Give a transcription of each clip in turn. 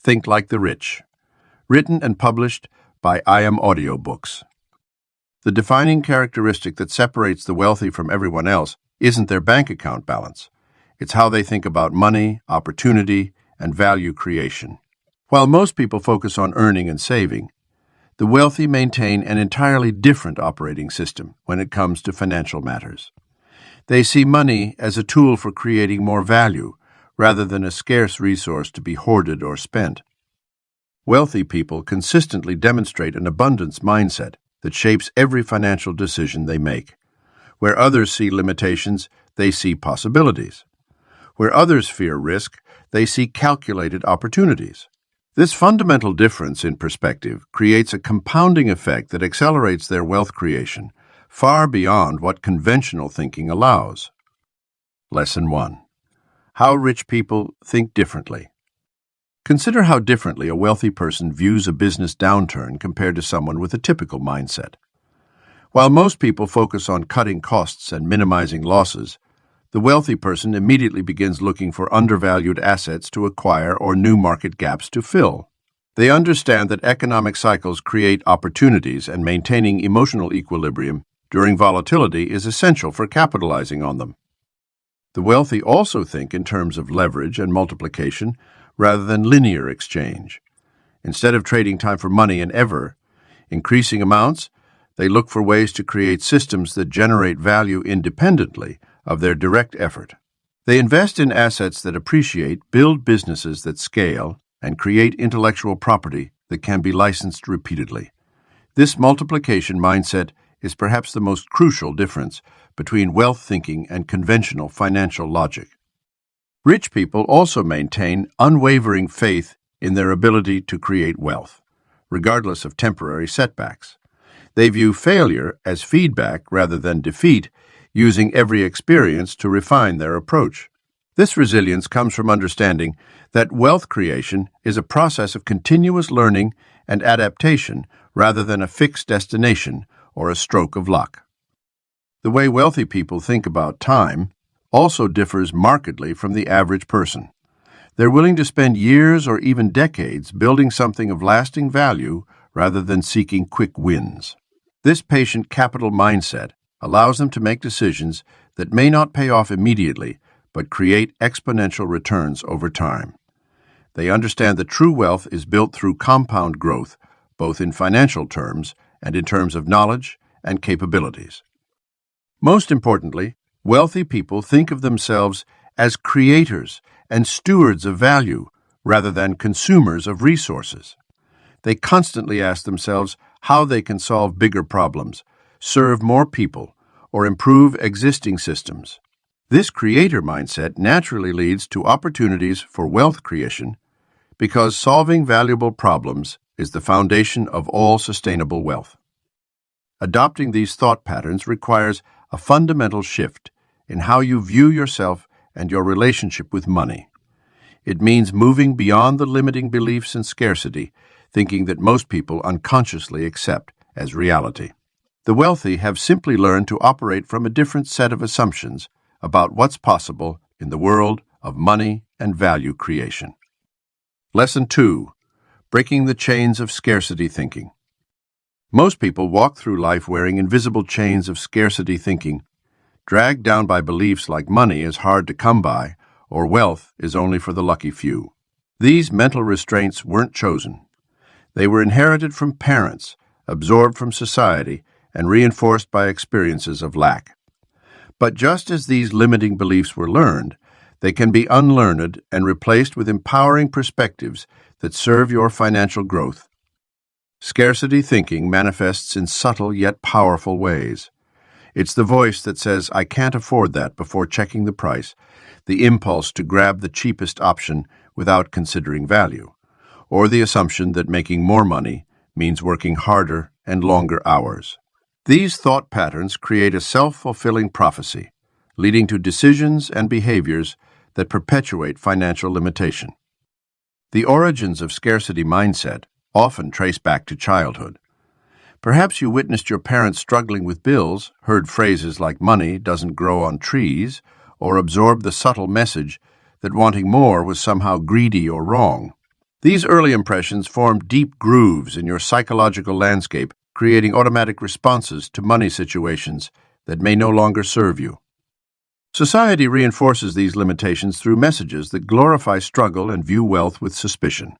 Think Like the Rich. Written and published by Audiobooks. The defining characteristic that separates the wealthy from everyone else isn't their bank account balance. It's how they think about money, opportunity, and value creation. While most people focus on earning and saving, the wealthy maintain an entirely different operating system when it comes to financial matters. They see money as a tool for creating more value, rather than a scarce resource to be hoarded or spent. Wealthy people consistently demonstrate an abundance mindset that shapes every financial decision they make. Where others see limitations, they see possibilities. Where others fear risk, they see calculated opportunities. This fundamental difference in perspective creates a compounding effect that accelerates their wealth creation far beyond what conventional thinking allows. Lesson 1. How rich people think differently. Consider how differently a wealthy person views a business downturn compared to someone with a typical mindset. While most people focus on cutting costs and minimizing losses, the wealthy person immediately begins looking for undervalued assets to acquire or new market gaps to fill. They understand that economic cycles create opportunities, and maintaining emotional equilibrium during volatility is essential for capitalizing on them. The wealthy also think in terms of leverage and multiplication rather than linear exchange. Instead of trading time for money in ever-increasing amounts, they look for ways to create systems that generate value independently of their direct effort. They invest in assets that appreciate, build businesses that scale, and create intellectual property that can be licensed repeatedly. This multiplication mindset is perhaps the most crucial difference between wealth thinking and conventional financial logic. Rich people also maintain unwavering faith in their ability to create wealth, regardless of temporary setbacks. They view failure as feedback rather than defeat, using every experience to refine their approach. This resilience comes from understanding that wealth creation is a process of continuous learning and adaptation rather than a fixed destination or a stroke of luck. The way wealthy people think about time also differs markedly from the average person. They're willing to spend years or even decades building something of lasting value rather than seeking quick wins. This patient capital mindset allows them to make decisions that may not pay off immediately, but create exponential returns over time. They understand that true wealth is built through compound growth, both in financial terms and in terms of knowledge and capabilities. Most importantly, wealthy people think of themselves as creators and stewards of value rather than consumers of resources. They constantly ask themselves how they can solve bigger problems, serve more people, or improve existing systems. This creator mindset naturally leads to opportunities for wealth creation because solving valuable problems is the foundation of all sustainable wealth. Adopting these thought patterns requires a fundamental shift in how you view yourself and your relationship with money. It means moving beyond the limiting beliefs and scarcity, thinking that most people unconsciously accept as reality. The wealthy have simply learned to operate from a different set of assumptions about what's possible in the world of money and value creation. Lesson 2. Breaking the chains of scarcity thinking. Most people walk through life wearing invisible chains of scarcity thinking, dragged down by beliefs like money is hard to come by or wealth is only for the lucky few. These mental restraints weren't chosen. They were inherited from parents, absorbed from society, and reinforced by experiences of lack. But just as these limiting beliefs were learned, they can be unlearned and replaced with empowering perspectives that serve your financial growth. Scarcity thinking manifests in subtle yet powerful ways. It's the voice that says, "I can't afford that," before checking the price, the impulse to grab the cheapest option without considering value, or the assumption that making more money means working harder and longer hours. These thought patterns create a self-fulfilling prophecy, leading to decisions and behaviors that perpetuate financial limitation. The origins of scarcity mindset often trace back to childhood. Perhaps you witnessed your parents struggling with bills, heard phrases like "money doesn't grow on trees," or absorbed the subtle message that wanting more was somehow greedy or wrong. These early impressions form deep grooves in your psychological landscape, creating automatic responses to money situations that may no longer serve you. Society reinforces these limitations through messages that glorify struggle and view wealth with suspicion.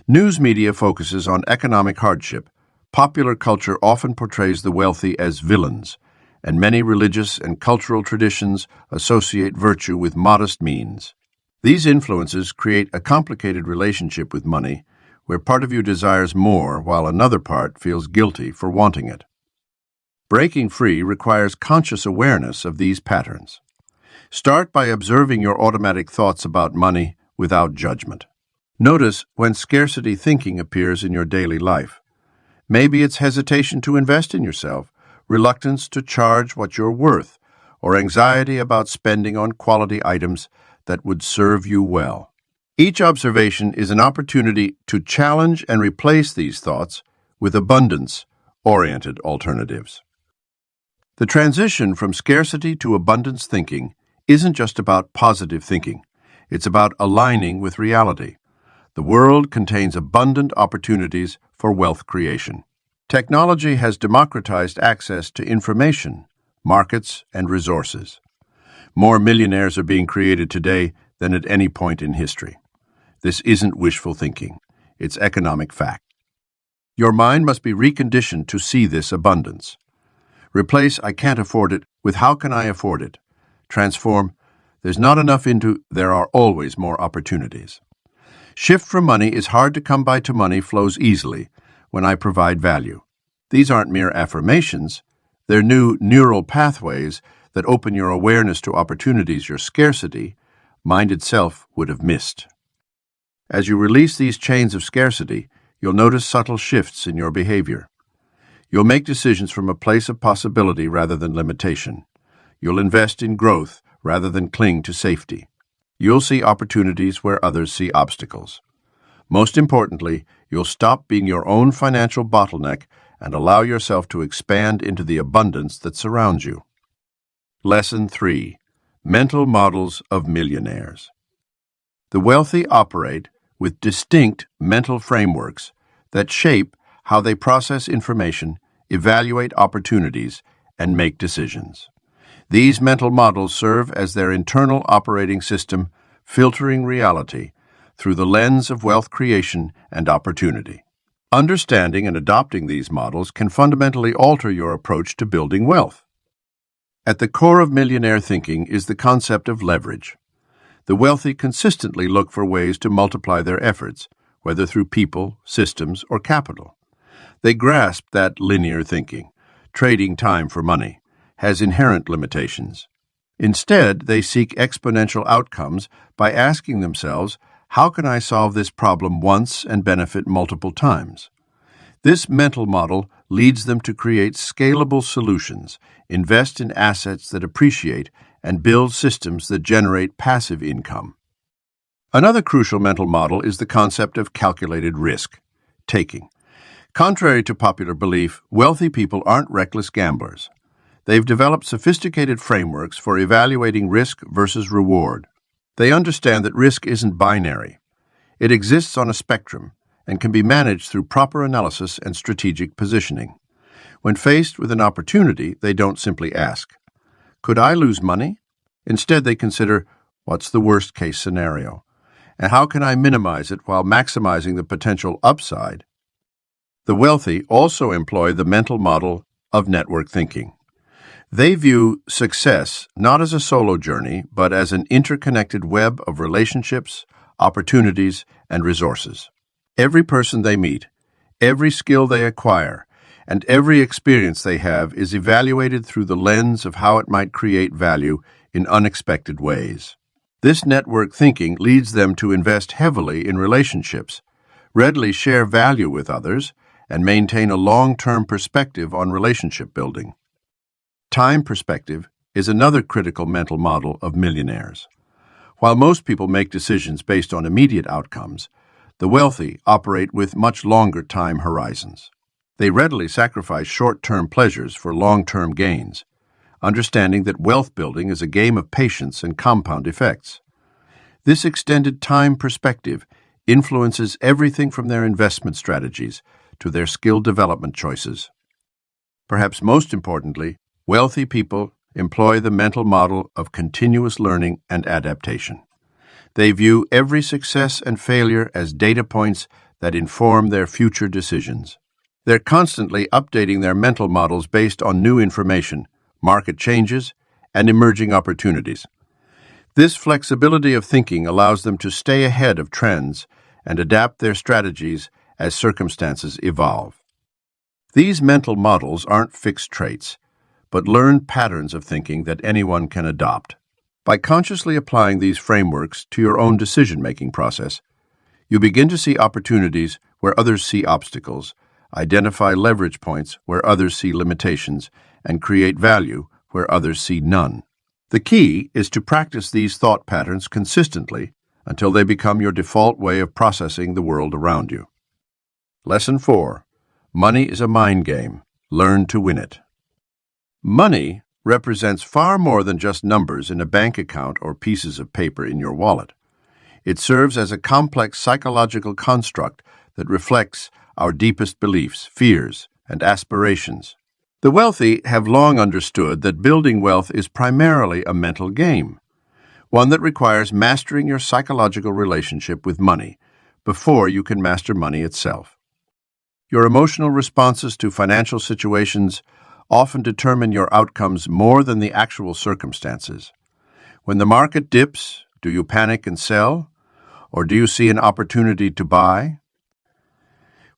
News media focuses on economic hardship. Popular culture often portrays the wealthy as villains, and many religious and cultural traditions associate virtue with modest means. These influences create a complicated relationship with money, where part of you desires more while another part feels guilty for wanting it. Breaking free requires conscious awareness of these patterns. Start by observing your automatic thoughts about money without judgment. Notice when scarcity thinking appears in your daily life. Maybe it's hesitation to invest in yourself, reluctance to charge what you're worth, or anxiety about spending on quality items that would serve you well. Each observation is an opportunity to challenge and replace these thoughts with abundance-oriented alternatives. The transition from scarcity to abundance thinking isn't just about positive thinking. It's about aligning with reality. The world contains abundant opportunities for wealth creation. Technology has democratized access to information, markets, and resources. More millionaires are being created today than at any point in history. This isn't wishful thinking. It's economic fact. Your mind must be reconditioned to see this abundance. Replace "I can't afford it" with "How can I afford it?" Transform "There's not enough" into "There are always more opportunities." Shift from "money is hard to come by" to "money flows easily when I provide value." These aren't mere affirmations. They're new neural pathways that open your awareness to opportunities your scarcity mind itself would have missed. As you release these chains of scarcity, you'll notice subtle shifts in your behavior. You'll make decisions from a place of possibility rather than limitation. You'll invest in growth rather than cling to safety. You'll see opportunities where others see obstacles. Most importantly, you'll stop being your own financial bottleneck and allow yourself to expand into the abundance that surrounds you. Lesson 3. Mental Models of Millionaires. The wealthy operate with distinct mental frameworks that shape how they process information, evaluate opportunities, and make decisions. These mental models serve as their internal operating system, filtering reality through the lens of wealth creation and opportunity. Understanding and adopting these models can fundamentally alter your approach to building wealth. At the core of millionaire thinking is the concept of leverage. The wealthy consistently look for ways to multiply their efforts, whether through people, systems, or capital. They grasp that linear thinking, trading time for money, has inherent limitations. Instead, they seek exponential outcomes by asking themselves, "How can I solve this problem once and benefit multiple times?" This mental model leads them to create scalable solutions, invest in assets that appreciate, and build systems that generate passive income. Another crucial mental model is the concept of calculated risk-taking. Contrary to popular belief, wealthy people aren't reckless gamblers. They've developed sophisticated frameworks for evaluating risk versus reward. They understand that risk isn't binary. It exists on a spectrum and can be managed through proper analysis and strategic positioning. When faced with an opportunity, they don't simply ask, "Could I lose money?" Instead, they consider, "What's the worst-case scenario? And how can I minimize it while maximizing the potential upside?" The wealthy also employ the mental model of network thinking. They view success not as a solo journey, but as an interconnected web of relationships, opportunities, and resources. Every person they meet, every skill they acquire, and every experience they have is evaluated through the lens of how it might create value in unexpected ways. This network thinking leads them to invest heavily in relationships, readily share value with others, and maintain a long-term perspective on relationship building. Time perspective is another critical mental model of millionaires. While most people make decisions based on immediate outcomes, the wealthy operate with much longer time horizons. They readily sacrifice short-term pleasures for long-term gains, understanding that wealth building is a game of patience and compound effects. This extended time perspective influences everything from their investment strategies to their skill development choices. Perhaps most importantly, wealthy people employ the mental model of continuous learning and adaptation. They view every success and failure as data points that inform their future decisions. They're constantly updating their mental models based on new information, market changes, and emerging opportunities. This flexibility of thinking allows them to stay ahead of trends and adapt their strategies as circumstances evolve. These mental models aren't fixed traits, but learned patterns of thinking that anyone can adopt. By consciously applying these frameworks to your own decision-making process, you begin to see opportunities where others see obstacles, identify leverage points where others see limitations, and create value where others see none. The key is to practice these thought patterns consistently until they become your default way of processing the world around you. Lesson 4. Money is a mind game. Learn to win it. Money represents far more than just numbers in a bank account or pieces of paper in your wallet. It serves as a complex psychological construct that reflects our deepest beliefs, fears, and aspirations. The wealthy have long understood that building wealth is primarily a mental game, one that requires mastering your psychological relationship with money before you can master money itself. Your emotional responses to financial situations often determine your outcomes more than the actual circumstances. When the market dips, do you panic and sell, or do you see an opportunity to buy?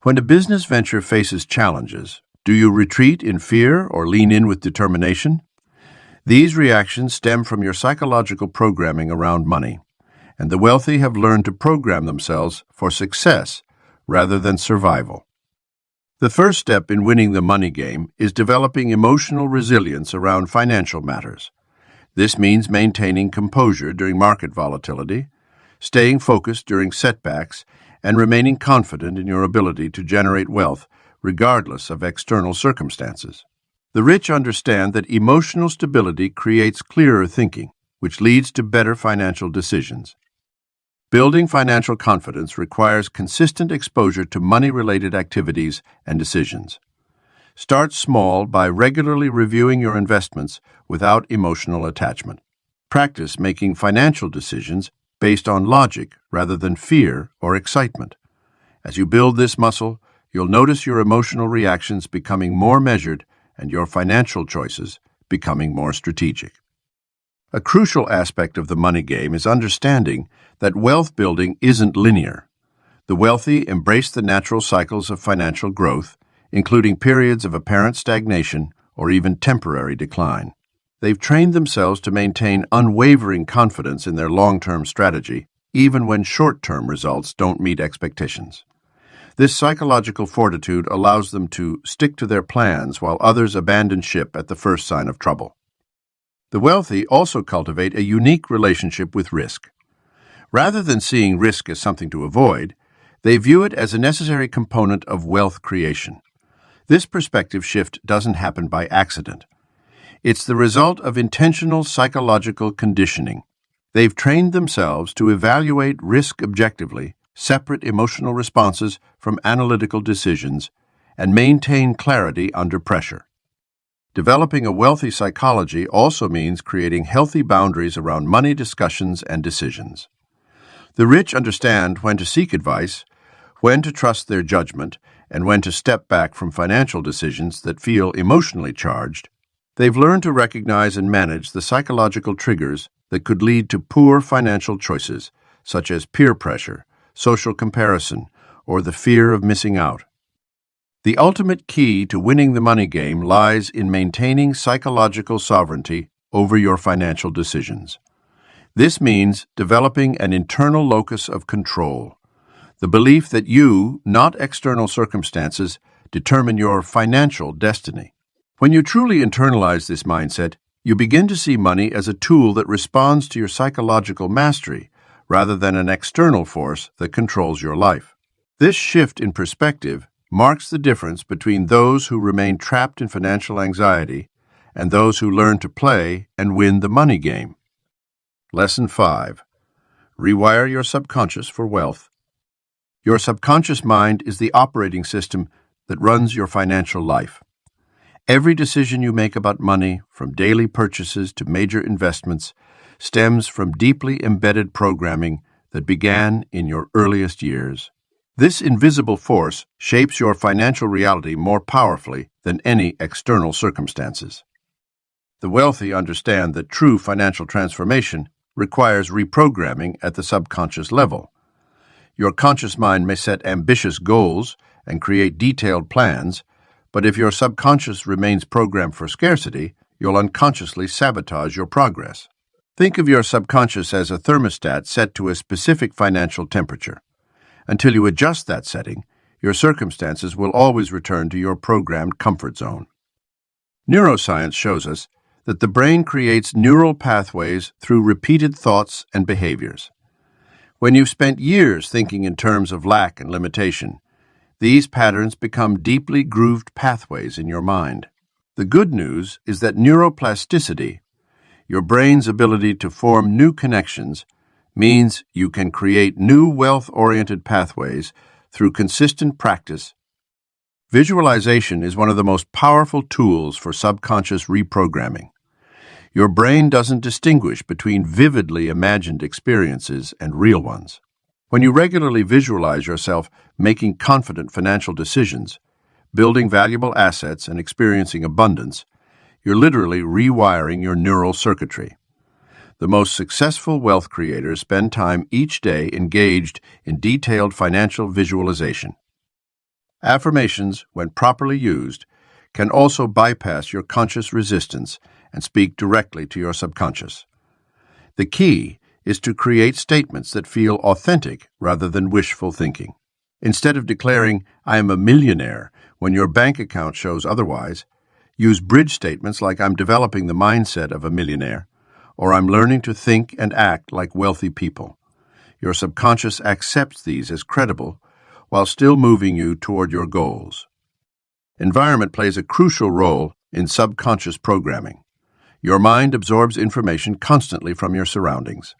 When a business venture faces challenges, do you retreat in fear or lean in with determination? These reactions stem from your psychological programming around money, and the wealthy have learned to program themselves for success rather than survival. The first step in winning the money game is developing emotional resilience around financial matters. This means maintaining composure during market volatility, staying focused during setbacks, and remaining confident in your ability to generate wealth regardless of external circumstances. The rich understand that emotional stability creates clearer thinking, which leads to better financial decisions. Building financial confidence requires consistent exposure to money-related activities and decisions. Start small by regularly reviewing your investments without emotional attachment. Practice making financial decisions based on logic rather than fear or excitement. As you build this muscle, you'll notice your emotional reactions becoming more measured and your financial choices becoming more strategic. A crucial aspect of the money game is understanding that wealth building isn't linear. The wealthy embrace the natural cycles of financial growth, including periods of apparent stagnation or even temporary decline. They've trained themselves to maintain unwavering confidence in their long-term strategy, even when short-term results don't meet expectations. This psychological fortitude allows them to stick to their plans while others abandon ship at the first sign of trouble. The wealthy also cultivate a unique relationship with risk. Rather than seeing risk as something to avoid, they view it as a necessary component of wealth creation. This perspective shift doesn't happen by accident. It's the result of intentional psychological conditioning. They've trained themselves to evaluate risk objectively, separate emotional responses from analytical decisions, and maintain clarity under pressure. Developing a wealthy psychology also means creating healthy boundaries around money discussions and decisions. The rich understand when to seek advice, when to trust their judgment, and when to step back from financial decisions that feel emotionally charged. They've learned to recognize and manage the psychological triggers that could lead to poor financial choices, such as peer pressure, social comparison, or the fear of missing out. The ultimate key to winning the money game lies in maintaining psychological sovereignty over your financial decisions. This means developing an internal locus of control, the belief that you, not external circumstances, determine your financial destiny. When you truly internalize this mindset, you begin to see money as a tool that responds to your psychological mastery rather than an external force that controls your life. This shift in perspective marks the difference between those who remain trapped in financial anxiety and those who learn to play and win the money game. Lesson 5. Rewire your subconscious for wealth. Your subconscious mind is the operating system that runs your financial life. Every decision you make about money, from daily purchases to major investments, stems from deeply embedded programming that began in your earliest years. This invisible force shapes your financial reality more powerfully than any external circumstances. The wealthy understand that true financial transformation requires reprogramming at the subconscious level. Your conscious mind may set ambitious goals and create detailed plans, but if your subconscious remains programmed for scarcity, you'll unconsciously sabotage your progress. Think of your subconscious as a thermostat set to a specific financial temperature. Until you adjust that setting, your circumstances will always return to your programmed comfort zone. Neuroscience shows us that the brain creates neural pathways through repeated thoughts and behaviors. When you've spent years thinking in terms of lack and limitation, these patterns become deeply grooved pathways in your mind. The good news is that neuroplasticity, your brain's ability to form new connections, means you can create new wealth-oriented pathways through consistent practice. Visualization is one of the most powerful tools for subconscious reprogramming. Your brain doesn't distinguish between vividly imagined experiences and real ones. When you regularly visualize yourself making confident financial decisions, building valuable assets, and experiencing abundance, you're literally rewiring your neural circuitry. The most successful wealth creators spend time each day engaged in detailed financial visualization. Affirmations, when properly used, can also bypass your conscious resistance and speak directly to your subconscious. The key is to create statements that feel authentic rather than wishful thinking. Instead of declaring, "I am a millionaire," when your bank account shows otherwise, use bridge statements like, "I'm developing the mindset of a millionaire," or "I'm learning to think and act like wealthy people." Your subconscious accepts these as credible while still moving you toward your goals. Environment plays a crucial role in subconscious programming. Your mind absorbs information constantly from your surroundings.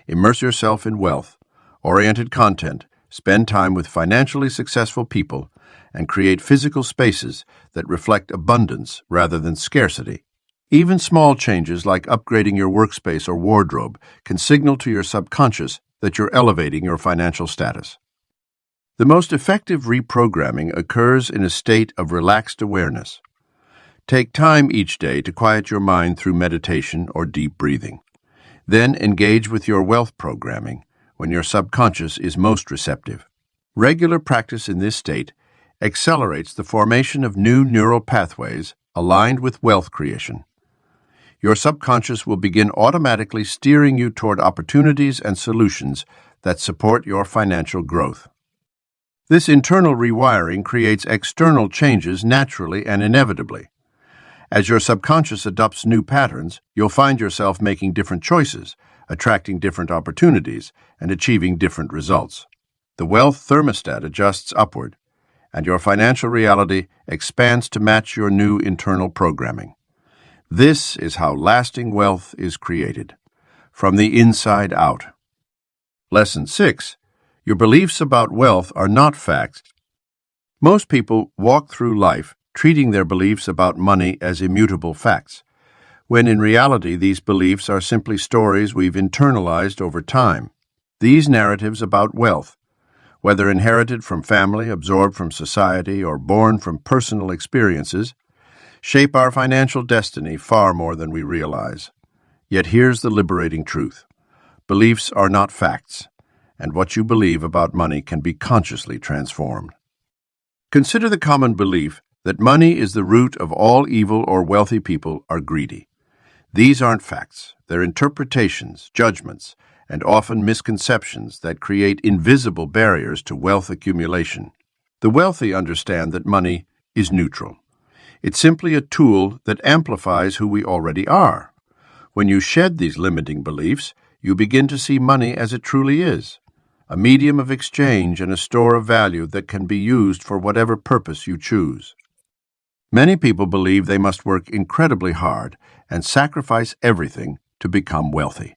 Immerse yourself in wealth-oriented content, spend time with financially successful people, and create physical spaces that reflect abundance rather than scarcity. Even small changes like upgrading your workspace or wardrobe can signal to your subconscious that you're elevating your financial status. The most effective reprogramming occurs in a state of relaxed awareness. Take time each day to quiet your mind through meditation or deep breathing. Then engage with your wealth programming when your subconscious is most receptive. Regular practice in this state accelerates the formation of new neural pathways aligned with wealth creation. Your subconscious will begin automatically steering you toward opportunities and solutions that support your financial growth. This internal rewiring creates external changes naturally and inevitably. As your subconscious adopts new patterns, you'll find yourself making different choices, attracting different opportunities, and achieving different results. The wealth thermostat adjusts upward, and your financial reality expands to match your new internal programming. This is how lasting wealth is created, from the inside out. Lesson 6. Your beliefs about wealth are not facts. Most people walk through life treating their beliefs about money as immutable facts, when in reality these beliefs are simply stories we've internalized over time. These narratives about wealth, whether inherited from family, absorbed from society, or born from personal experiences, shape our financial destiny far more than we realize. Yet here's the liberating truth. Beliefs are not facts, and what you believe about money can be consciously transformed. Consider the common belief that money is the root of all evil or wealthy people are greedy. These aren't facts. They're interpretations, judgments, and often misconceptions that create invisible barriers to wealth accumulation. The wealthy understand that money is neutral. It's simply a tool that amplifies who we already are. When you shed these limiting beliefs, you begin to see money as it truly is, a medium of exchange and a store of value that can be used for whatever purpose you choose. Many people believe they must work incredibly hard and sacrifice everything to become wealthy.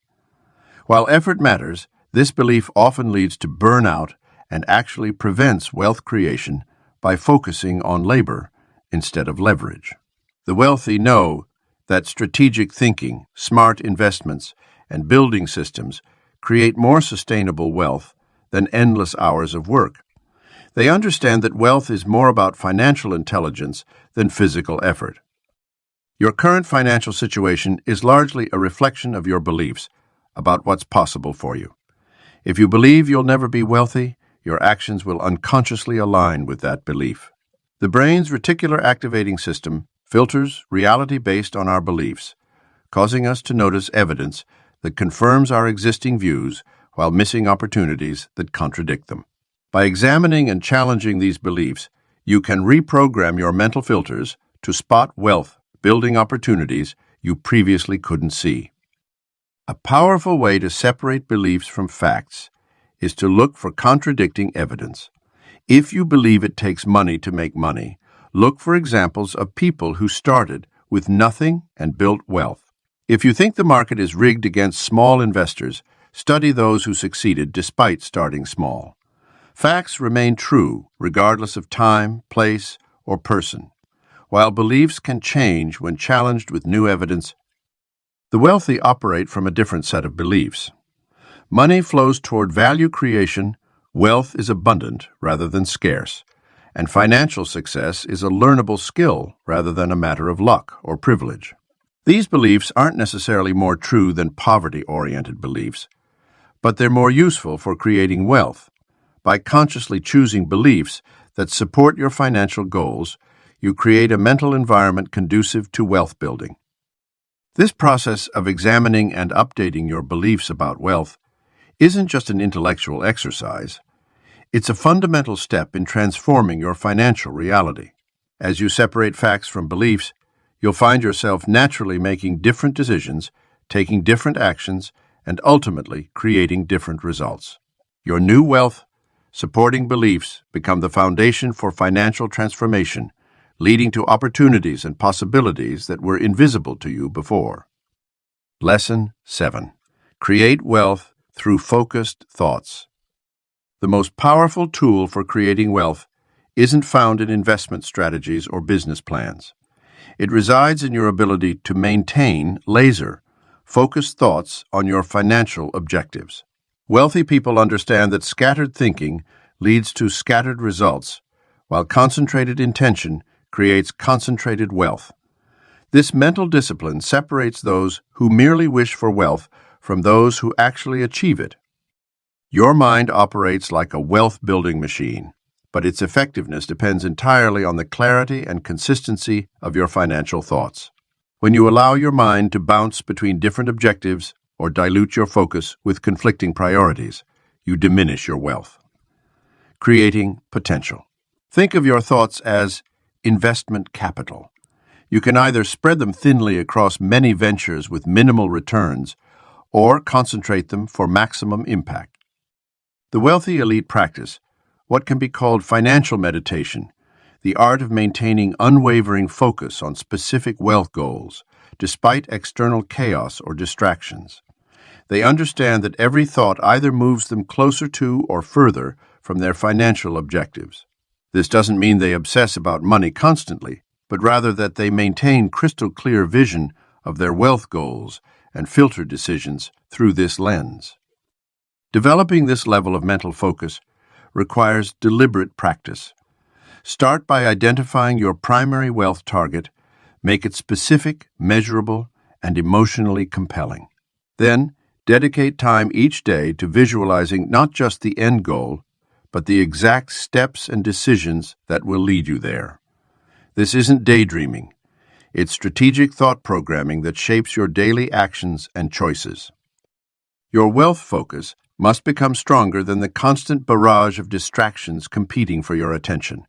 While effort matters, this belief often leads to burnout and actually prevents wealth creation by focusing on labor instead of leverage. The wealthy know that strategic thinking, smart investments, and building systems create more sustainable wealth than endless hours of work. They understand that wealth is more about financial intelligence than physical effort. Your current financial situation is largely a reflection of your beliefs about what's possible for you. If you believe you'll never be wealthy, your actions will unconsciously align with that belief. The brain's reticular activating system filters reality based on our beliefs, causing us to notice evidence that confirms our existing views while missing opportunities that contradict them. By examining and challenging these beliefs, you can reprogram your mental filters to spot wealth-building opportunities you previously couldn't see. A powerful way to separate beliefs from facts is to look for contradicting evidence. If you believe it takes money to make money, look for examples of people who started with nothing and built wealth. If you think the market is rigged against small investors, study those who succeeded despite starting small. Facts remain true regardless of time, place, or person, while beliefs can change when challenged with new evidence. The wealthy operate from a different set of beliefs. Money flows toward value creation, wealth is abundant rather than scarce, and financial success is a learnable skill rather than a matter of luck or privilege. These beliefs aren't necessarily more true than poverty-oriented beliefs, but they're more useful for creating wealth. By consciously choosing beliefs that support your financial goals, you create a mental environment conducive to wealth building. This process of examining and updating your beliefs about wealth isn't just an intellectual exercise. It's a fundamental step in transforming your financial reality. As you separate facts from beliefs, you'll find yourself naturally making different decisions, taking different actions, and ultimately creating different results. Your new wealth-supporting beliefs become the foundation for financial transformation, leading to opportunities and possibilities that were invisible to you before. Lesson 7. Create wealth through focused thoughts. The most powerful tool for creating wealth isn't found in investment strategies or business plans. It resides in your ability to maintain focused thoughts on your financial objectives. Wealthy people understand that scattered thinking leads to scattered results, while concentrated intention creates concentrated wealth. This mental discipline separates those who merely wish for wealth from those who actually achieve it. Your mind operates like a wealth-building machine, but its effectiveness depends entirely on the clarity and consistency of your financial thoughts. When you allow your mind to bounce between different objectives or dilute your focus with conflicting priorities, you diminish your wealth. Creating potential. Think of your thoughts as investment capital. You can either spread them thinly across many ventures with minimal returns or concentrate them for maximum impact. The wealthy elite practice what can be called financial meditation, the art of maintaining unwavering focus on specific wealth goals, despite external chaos or distractions. They understand that every thought either moves them closer to or further from their financial objectives. This doesn't mean they obsess about money constantly, but rather that they maintain crystal clear vision of their wealth goals and filter decisions through this lens. Developing this level of mental focus requires deliberate practice. Start by identifying your primary wealth target, make it specific, measurable, and emotionally compelling. Then, dedicate time each day to visualizing not just the end goal, but the exact steps and decisions that will lead you there. This isn't daydreaming. It's strategic thought programming that shapes your daily actions and choices. Your wealth focus must become stronger than the constant barrage of distractions competing for your attention.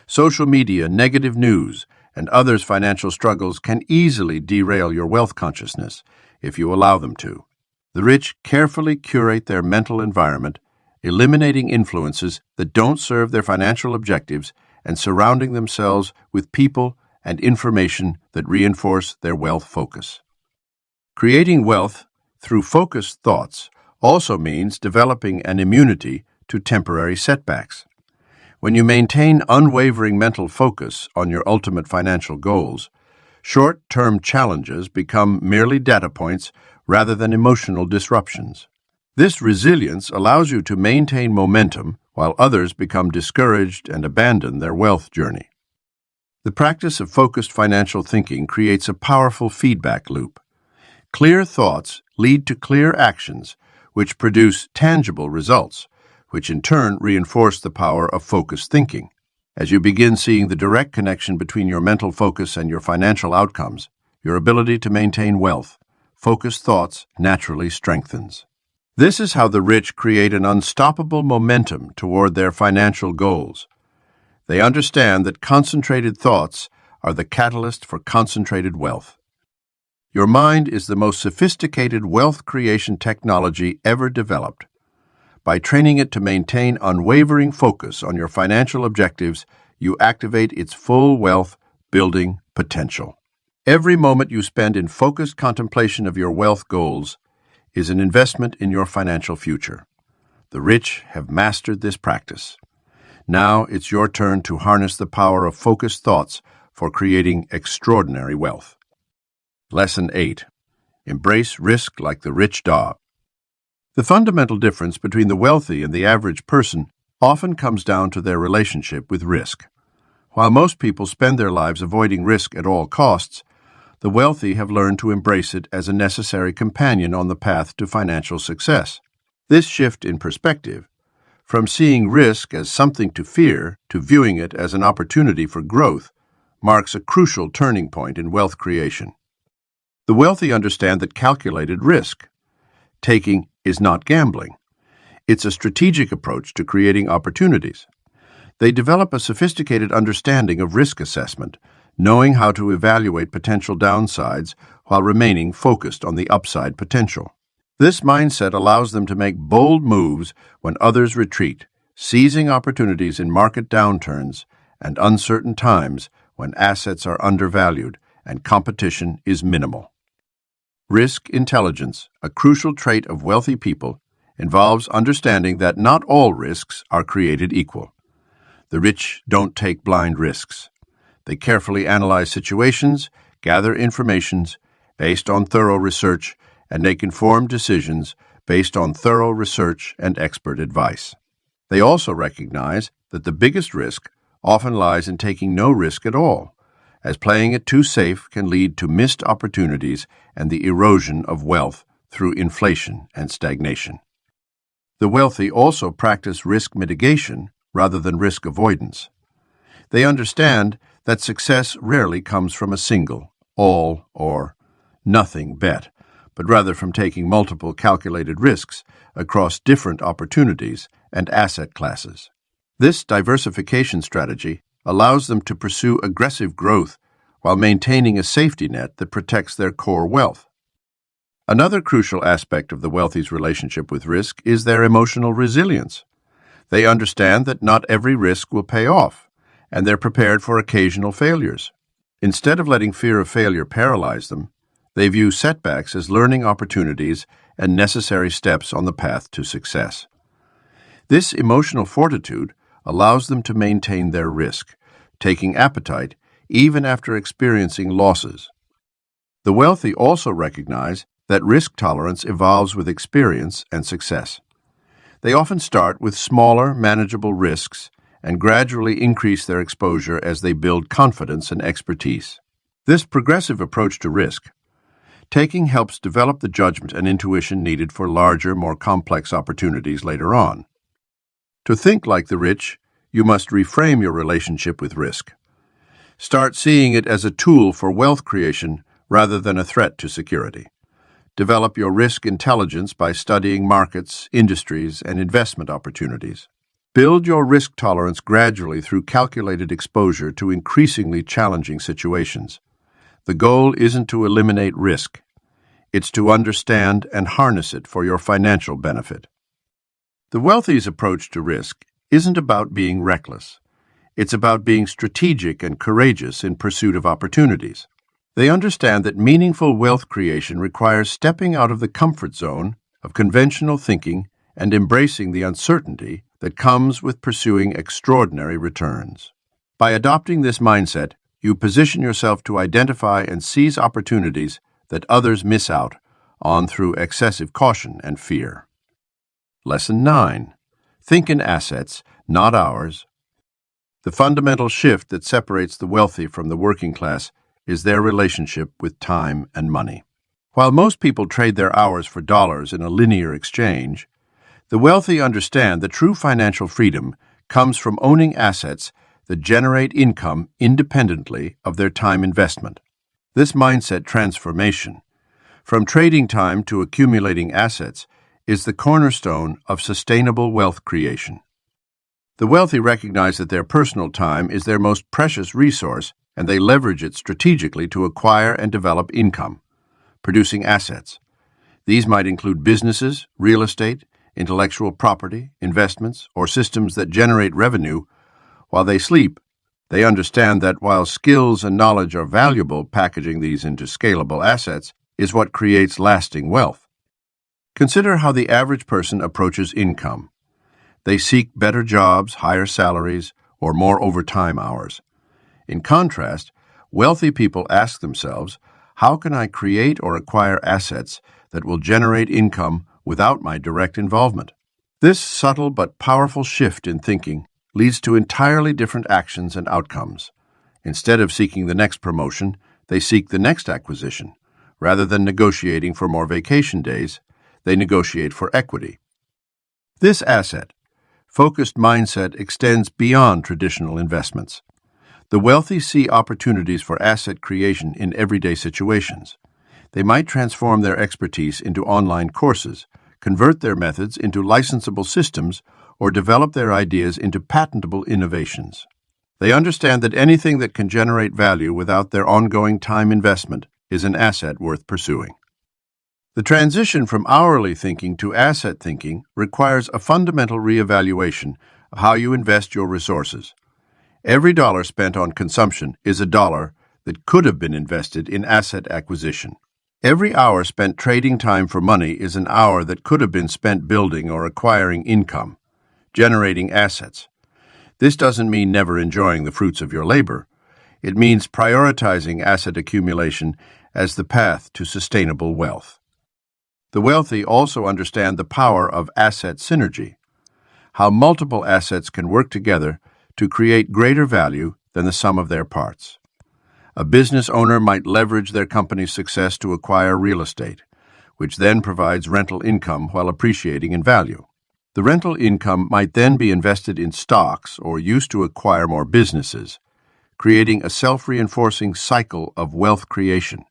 Social media, negative news, and others' financial struggles can easily derail your wealth consciousness if you allow them to. The rich carefully curate their mental environment, eliminating influences that don't serve their financial objectives and surrounding themselves with people and information that reinforce their wealth focus. Creating wealth through focused thoughts also means developing an immunity to temporary setbacks. When you maintain unwavering mental focus on your ultimate financial goals, short-term challenges become merely data points rather than emotional disruptions. This resilience allows you to maintain momentum while others become discouraged and abandon their wealth journey. The practice of focused financial thinking creates a powerful feedback loop. Clear thoughts lead to clear actions, which produce tangible results, which in turn reinforce the power of focused thinking. As you begin seeing the direct connection between your mental focus and your financial outcomes, your ability to maintain wealth, focused thoughts naturally strengthens. This is how the rich create an unstoppable momentum toward their financial goals. They understand that concentrated thoughts are the catalyst for concentrated wealth. Your mind is the most sophisticated wealth creation technology ever developed. By training it to maintain unwavering focus on your financial objectives, you activate its full wealth-building potential. Every moment you spend in focused contemplation of your wealth goals is an investment in your financial future. The rich have mastered this practice. Now it's your turn to harness the power of focused thoughts for creating extraordinary wealth. Lesson 8. Embrace risk like the rich dog. The fundamental difference between the wealthy and the average person often comes down to their relationship with risk. While most people spend their lives avoiding risk at all costs, the wealthy have learned to embrace it as a necessary companion on the path to financial success. This shift in perspective, from seeing risk as something to fear to viewing it as an opportunity for growth, marks a crucial turning point in wealth creation. The wealthy understand that calculated risk taking is not gambling. It's a strategic approach to creating opportunities. They develop a sophisticated understanding of risk assessment, knowing how to evaluate potential downsides while remaining focused on the upside potential. This mindset allows them to make bold moves when others retreat, seizing opportunities in market downturns and uncertain times when assets are undervalued and competition is minimal. Risk intelligence, a crucial trait of wealthy people, involves understanding that not all risks are created equal. The rich don't take blind risks. They carefully analyze situations, gather information based on thorough research, and make informed decisions based on thorough research and expert advice. They also recognize that the biggest risk often lies in taking no risk at all, as playing it too safe can lead to missed opportunities and the erosion of wealth through inflation and stagnation. The wealthy also practice risk mitigation rather than risk avoidance. They understand that success rarely comes from a single, all, or nothing bet, but rather from taking multiple calculated risks across different opportunities and asset classes. This diversification strategy allows them to pursue aggressive growth while maintaining a safety net that protects their core wealth. Another crucial aspect of the wealthy's relationship with risk is their emotional resilience. They understand that not every risk will pay off, and they're prepared for occasional failures. Instead of letting fear of failure paralyze them, they view setbacks as learning opportunities and necessary steps on the path to success. This emotional fortitude allows them to maintain their risk, taking appetite even after experiencing losses. The wealthy also recognize that risk tolerance evolves with experience and success. They often start with smaller, manageable risks and gradually increase their exposure as they build confidence and expertise. This progressive approach to risk taking helps develop the judgment and intuition needed for larger, more complex opportunities later on. To think like the rich, you must reframe your relationship with risk. Start seeing it as a tool for wealth creation rather than a threat to security. Develop your risk intelligence by studying markets, industries, and investment opportunities. Build your risk tolerance gradually through calculated exposure to increasingly challenging situations. The goal isn't to eliminate risk. It's to understand and harness it for your financial benefit. The wealthy's approach to risk isn't about being reckless. It's about being strategic and courageous in pursuit of opportunities. They understand that meaningful wealth creation requires stepping out of the comfort zone of conventional thinking and embracing the uncertainty that comes with pursuing extraordinary returns. By adopting this mindset, you position yourself to identify and seize opportunities that others miss out on through excessive caution and fear. Lesson 9. Think in assets, not hours. The fundamental shift that separates the wealthy from the working class is their relationship with time and money. While most people trade their hours for dollars in a linear exchange, the wealthy understand that true financial freedom comes from owning assets that generate income independently of their time investment. This mindset transformation, from trading time to accumulating assets, is the cornerstone of sustainable wealth creation. The wealthy recognize that their personal time is their most precious resource, and they leverage it strategically to acquire and develop income, producing assets. These might include businesses, real estate, intellectual property, investments, or systems that generate revenue. While they sleep, they understand that while skills and knowledge are valuable, packaging these into scalable assets is what creates lasting wealth. Consider how the average person approaches income. They seek better jobs, higher salaries, or more overtime hours. In contrast, wealthy people ask themselves, how can I create or acquire assets that will generate income without my direct involvement? This subtle but powerful shift in thinking leads to entirely different actions and outcomes. Instead of seeking the next promotion, they seek the next acquisition. Rather than negotiating for more vacation days, they negotiate for equity. This asset-focused mindset extends beyond traditional investments. The wealthy see opportunities for asset creation in everyday situations. They might transform their expertise into online courses, convert their methods into licensable systems, or develop their ideas into patentable innovations. They understand that anything that can generate value without their ongoing time investment is an asset worth pursuing. The transition from hourly thinking to asset thinking requires a fundamental reevaluation of how you invest your resources. Every dollar spent on consumption is a dollar that could have been invested in asset acquisition. Every hour spent trading time for money is an hour that could have been spent building or acquiring income, generating assets. This doesn't mean never enjoying the fruits of your labor. It means prioritizing asset accumulation as the path to sustainable wealth. The wealthy also understand the power of asset synergy, how multiple assets can work together to create greater value than the sum of their parts. A business owner might leverage their company's success to acquire real estate, which then provides rental income while appreciating in value. The rental income might then be invested in stocks or used to acquire more businesses, creating a self-reinforcing cycle of wealth creation.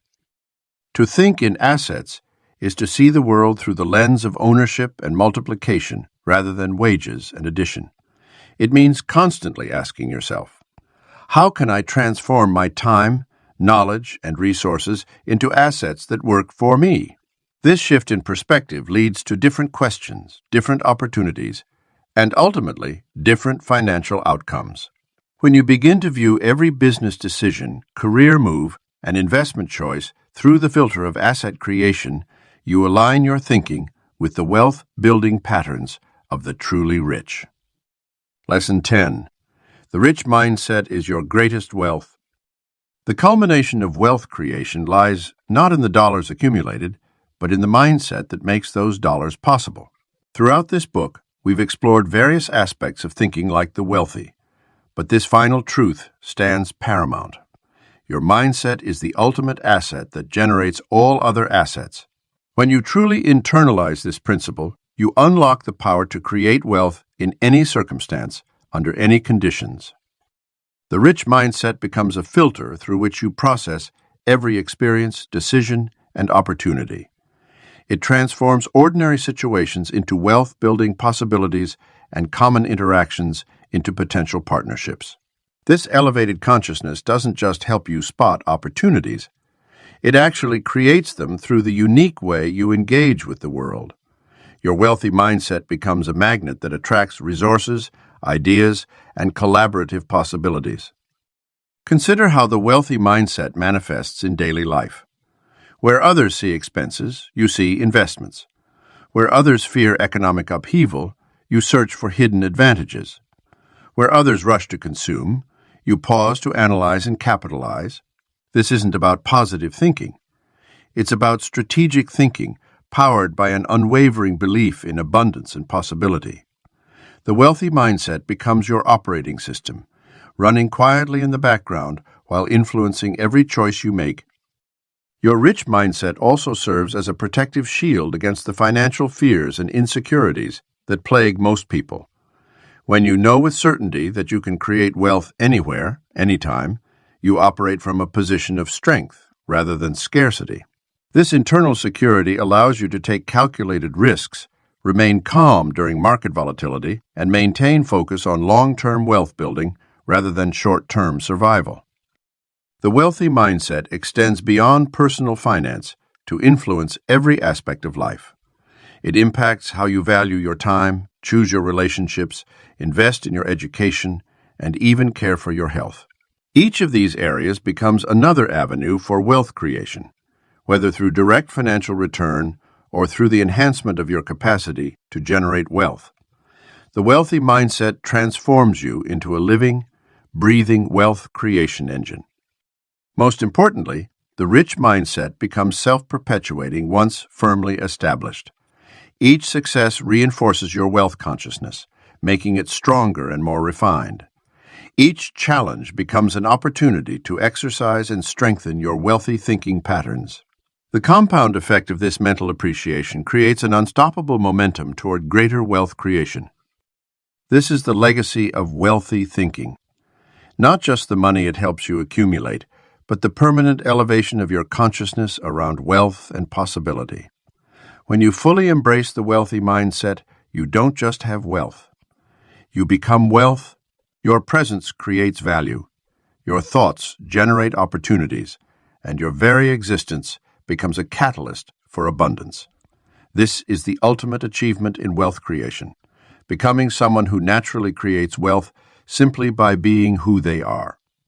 To think in assets is to see the world through the lens of ownership and multiplication rather than wages and addition. It means constantly asking yourself, how can I transform my time, knowledge, and resources into assets that work for me? This shift in perspective leads to different questions, different opportunities, and ultimately different financial outcomes. When you begin to view every business decision, career move, and investment choice through the filter of asset creation, you align your thinking with the wealth-building patterns of the truly rich. Lesson 10. The rich mindset is your greatest wealth. The culmination of wealth creation lies not in the dollars accumulated, but in the mindset that makes those dollars possible. Throughout this book, we've explored various aspects of thinking like the wealthy, but this final truth stands paramount. Your mindset is the ultimate asset that generates all other assets. When you truly internalize this principle, you unlock the power to create wealth in any circumstance, under any conditions. The rich mindset becomes a filter through which you process every experience, decision, and opportunity. It transforms ordinary situations into wealth-building possibilities and common interactions into potential partnerships. This elevated consciousness doesn't just help you spot opportunities. It actually creates them through the unique way you engage with the world. Your wealthy mindset becomes a magnet that attracts resources, ideas, and collaborative possibilities. Consider how the wealthy mindset manifests in daily life. Where others see expenses, you see investments. Where others fear economic upheaval, you search for hidden advantages. Where others rush to consume, you pause to analyze and capitalize. This isn't about positive thinking. It's about strategic thinking, powered by an unwavering belief in abundance and possibility. The wealthy mindset becomes your operating system, running quietly in the background while influencing every choice you make. Your rich mindset also serves as a protective shield against the financial fears and insecurities that plague most people. When you know with certainty that you can create wealth anywhere, anytime, you operate from a position of strength rather than scarcity. This internal security allows you to take calculated risks, remain calm during market volatility, and maintain focus on long-term wealth building rather than short-term survival. The wealthy mindset extends beyond personal finance to influence every aspect of life. It impacts how you value your time, choose your relationships, invest in your education, and even care for your health. Each of these areas becomes another avenue for wealth creation, whether through direct financial return or through the enhancement of your capacity to generate wealth. The wealthy mindset transforms you into a living, breathing wealth creation engine. Most importantly, the rich mindset becomes self-perpetuating once firmly established. Each success reinforces your wealth consciousness, making it stronger and more refined. Each challenge becomes an opportunity to exercise and strengthen your wealthy thinking patterns. The compound effect of this mental appreciation creates an unstoppable momentum toward greater wealth creation. This is the legacy of wealthy thinking. Not just the money it helps you accumulate, but the permanent elevation of your consciousness around wealth and possibility. When you fully embrace the wealthy mindset, you don't just have wealth. You become wealth. Your presence creates value. Your thoughts generate opportunities, and your very existence becomes a catalyst for abundance. This is the ultimate achievement in wealth creation, becoming someone who naturally creates wealth simply by being who they are.